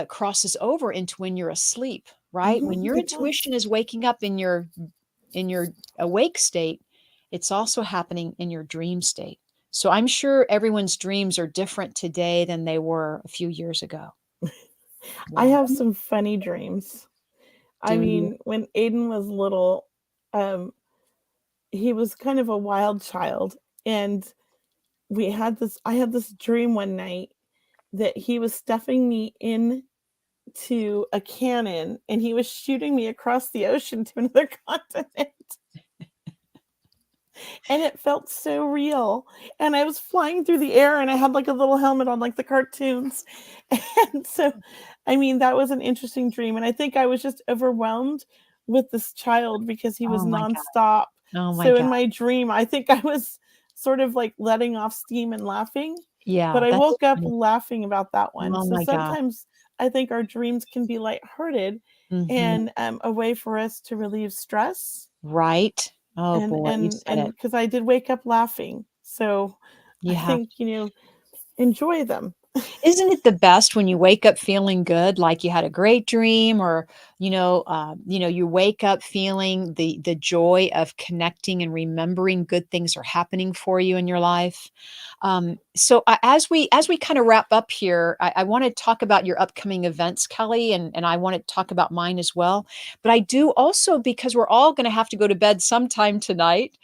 crosses over into when you're asleep, right? When your It does. intuition is waking up in your awake state, it's also happening in your dream state. So I'm sure everyone's dreams are different today than they were a few years ago. I Yeah. have some funny dreams. I Do you? mean, when Aiden was little, um, he was kind of a wild child, and I had this dream one night that he was stuffing me in to a cannon and he was shooting me across the ocean to another continent. And it felt so real. And I was flying through the air and I had like a little helmet on like the cartoons. And so, I mean, that was an interesting dream. And I think I was just overwhelmed with this child because he was Oh my God. nonstop. Oh my So in God. my dream, I think I was sort of like letting off steam and laughing. But Yeah, I that's woke up funny. laughing about that one. Oh So my God. sometimes I think our dreams can be lighthearted Mhm. and a way for us to relieve stress. Right? Oh And boy, you and said and it. because I did wake up laughing. So I You have think, enjoy them. Isn't it the best when you wake up feeling good, like you had a great dream, or you wake up feeling the joy of connecting and remembering good things are happening for you in your life. As we kind of wrap up here, I want to talk about your upcoming events, Kelly, and I want to talk about mine as well. But I do also, because we're all going to have to go to bed sometime tonight.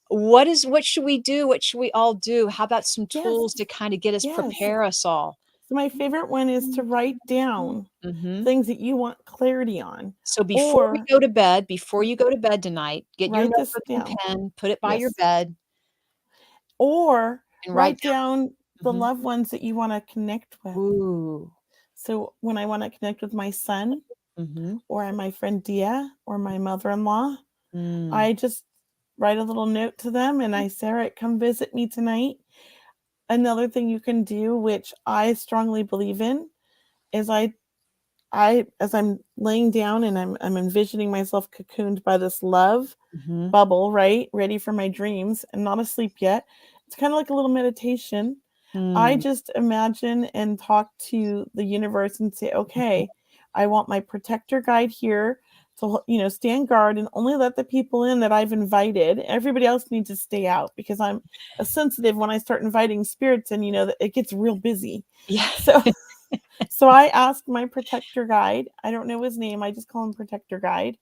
What should we do? What should we all do? How about some Yes, tools to kind of get us yes. prepare us all? So my favorite one is to write down Mhm. things that you want clarity on, So before we or go to bed, before you go to bed tonight, get your write this notebook and down. pen, put it by your Yes. bed, Or and write write down the down. loved ones that you want to connect Mhm. with. Ooh. So when I want to connect with my son Mhm. or my friend Dia or my mother-in-law, Mm. I just write a little note to them and I say, "All right, come visit me tonight." Another thing you can do, which I strongly believe in, is I as I'm laying down and I'm envisioning myself cocooned by this love Mhm. bubble, right? Ready for my dreams and not asleep yet. It's kind of like a little meditation. I Mm. just imagine and talk to the universe and say, Mhm. "Okay, I want my protector guide here to, stand guard and only let the people in that I've invited. Everybody else needs to stay out because I'm a sensitive when I start inviting spirits and that it gets real busy." Yeah. So so I asked my protector guide. I don't know his name. I just call him protector guide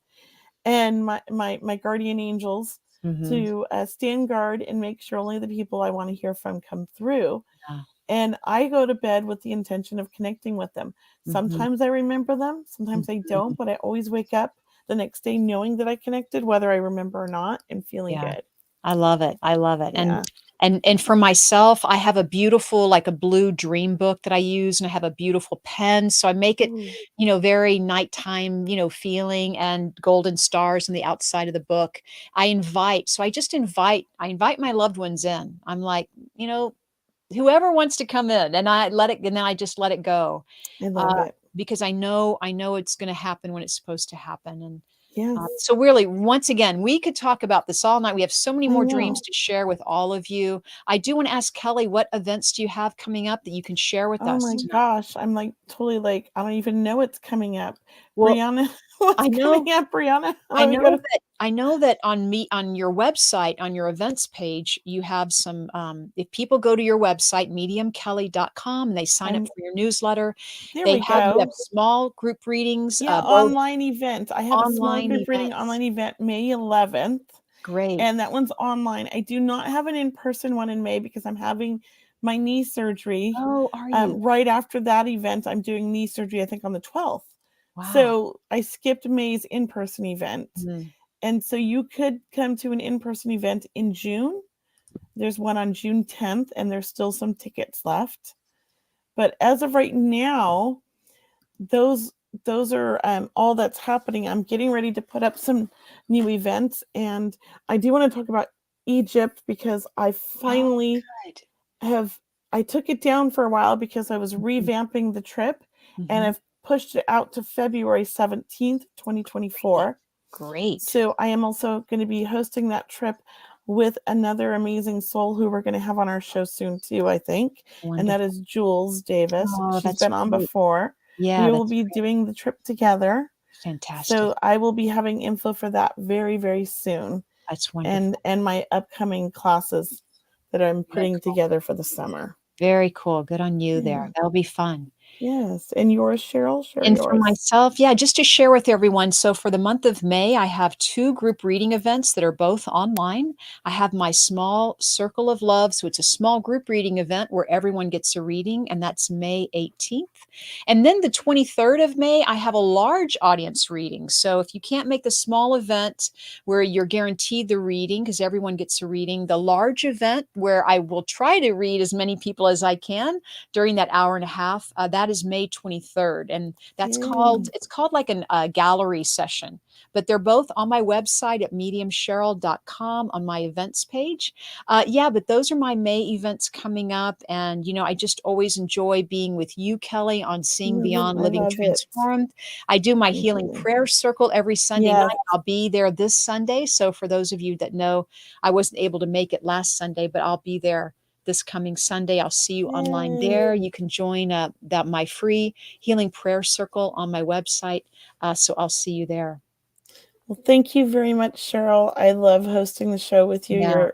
and my guardian angels Mhm. to stand guard and make sure only the people I want to hear from come through. Yeah. And I go to bed with the intention of connecting with them. Mhm. Sometimes I remember them, sometimes I Mhm. don't, but I always wake up the next day knowing that I connected, whether I remember or not, and feeling Yeah. good. I love it. I love it. And Yeah. and and for myself, I have a beautiful, like a blue dream book that I use, and I have a beautiful pen. So I make it, Ooh, very nighttime, feeling, and golden stars on the outside of the book. I invite my loved ones in. I'm like, you know, whoever wants to come in, and then I just let it go. I Uh, love it. because I know it's going to happen when it's supposed to happen. And Yes, so really, once again, we could talk about this all night. We have so many I more dreams know. to share with all of you. I do want to ask Kelly, what events do you have coming up that you can share with Oh us my tonight? gosh, I'm like totally like I don't even know what's coming up. Well, Brianna, what's I coming know up, Brianna? I Let me go know to that on your website, on your events page, you have some, if people go to your website, mediumkelly.com, and they sign up I'm for your newsletter, there we you have go. small group readings, Yeah, both online event. I have a small online group reading events. online event May 11th, Great. and that one's online. I do not have an in-person one in May because I'm having my knee surgery. Oh, are you? Right after that event, I'm doing knee surgery, I think on the 12th. Wow. So I skipped May's in-person event. Mhm. And so you could come to an in-person event in June. There's one on June 10th, and there's still some tickets left. But as of right now, those those are all that's happening. I'm getting ready to put up some new events, and I do want to talk about Egypt because I Oh, finally good. have I took it down for a while because I was Mhm, revamping the trip, and mhm. I've pushed it out to February 17th, Great, 2024. great. So I am also going to be hosting that trip with another amazing soul who we're going to have on our show soon too, I think. And that Wonderful. is Jules Davis. Oh, She's that's been on great. before. Yeah, We will that's be great. doing the trip together. Fantastic. So I will be having info for that very, very soon. That's And wonderful. my upcoming classes that I'm Very putting cool. together for the summer. Very cool. Good on you there. Yeah. That'll be fun. Yes. And yours, Cheryl? Share And for yours. myself, yeah, just to share with everyone. So for the month of May, I have 2 group reading events that are both online. I have my small circle of love. So it's a small group reading event where everyone gets a reading, and that's May 18th. And then the 23rd of May, I have a large audience reading. So if you can't make the small event where you're guaranteed the reading, because everyone gets a reading, the large event where I will try to read as many people as I can during that hour and a half, that is May 23rd. And that's Yay. it's called like a gallery session, but they're both on my website at mediumcheryl.com on my events page. Yeah, but those are my May events coming up. And, I just always enjoy being with you, Kelley, on Seeing Beyond I Living love it. Transformed. I do my Me healing too. prayer circle every Sunday Yes. night. I'll be there this Sunday. So for those of you that know, I wasn't able to make it last Sunday, but I'll be there this coming Sunday. I'll see you online Yay. there. You can join my free healing prayer circle on my website. So I'll see you there. Well, thank you very much, Cheryl. I love hosting the show with you. Yeah.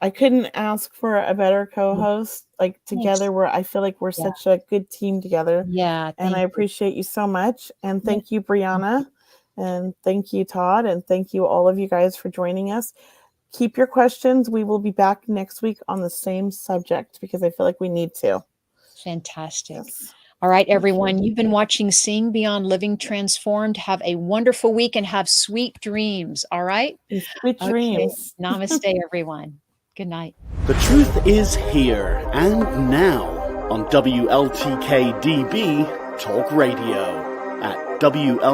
I couldn't ask for a better co-host, like together, Thanks. where I feel like we're Yeah. such a good team together. Yeah. And I Thank you. appreciate you so much. And Yeah. thank you, Brianna. And thank you, Todd. And thank you, all of you guys, for joining us. Keep your questions. We will be back next week on the same subject because I feel like we need to. Fantastic. Yes. All right, Thank everyone. you. You've been watching Seeing Beyond Living Transformed. Have a wonderful week and have sweet dreams. All right. And sweet Okay. dreams. Namaste, everyone. Good night. The truth is here and now on wltkdb Talk Radio at wltkdb.com.